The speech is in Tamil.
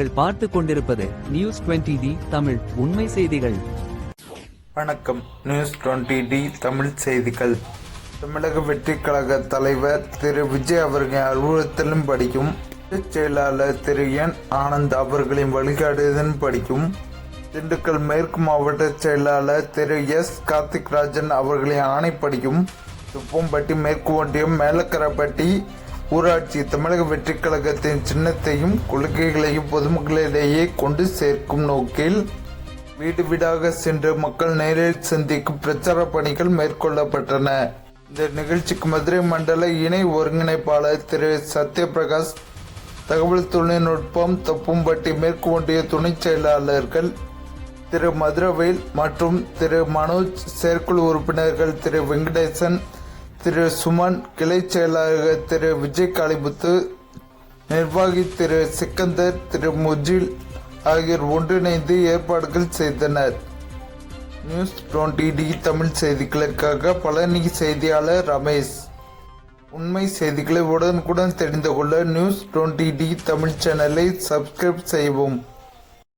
நீங்கள் பார்த்து கொண்டிருப்பது நியூஸ் 20D தமிழ் உண்மை செய்திகள். வணக்கம். நியூஸ் 20D தமிழ் செய்திகள். தமிழக வெற்றி கழக தலைவர் திரு விஜய் அவர்களின் அலுவலகத்திலும் படிக்கும், செயலாளர் திரு என் ஆனந்த் அவர்களின் வழிகாட்டுதலின் படிக்கும், திண்டுக்கல் மேற்கு மாவட்ட செயலாளர் திரு எஸ் கார்த்திக் ராஜன் அவர்களின் ஆணைப்படியும், துப்பம்பட்டி மேற்கு ஒன்றியம் மேலக்கரப்பட்டி ஊராட்சி தமிழக வெற்றி கழகத்தின் சின்னத்தையும் கொள்கைகளையும் பொதுமக்களிடையே கொண்டு சேர்க்கும் நோக்கில் வீடு வீடாக சென்று மக்கள் நேரில் சந்திக்கும் பிரச்சார பணிகள் மேற்கொள்ளப்பட்டன. இந்த நிகழ்ச்சிக்கு மதுரை மண்டல இணை ஒருங்கிணைப்பாளர் திரு சத்யபிரகாஷ், தகவல் தொழில்நுட்பம் தொப்பும்பட்டி மேற்கு ஒன்றிய துணை செயலாளர்கள் திரு மதுரவேல் மற்றும் திரு மனோஜ், செயற்குழு உறுப்பினர்கள் திரு வெங்கடேசன், திரு சுமன், கிளை செயலாளர் திரு விஜய் காளிமுத்து, நிர்வாகி திரு சிக்கந்தர், திரு முஜில் ஆகியோர் ஒன்றிணைந்து ஏற்பாடுகள் செய்தனர். நியூஸ் 20D தமிழ் செய்திகளுக்காக பழனி செய்தியாளர் ரமேஷ். உண்மை செய்திகளை உடனுக்குடன் தெரிந்து கொள்ள நியூஸ் 20D தமிழ் சேனலை சப்ஸ்கிரைப் செய்யவும்.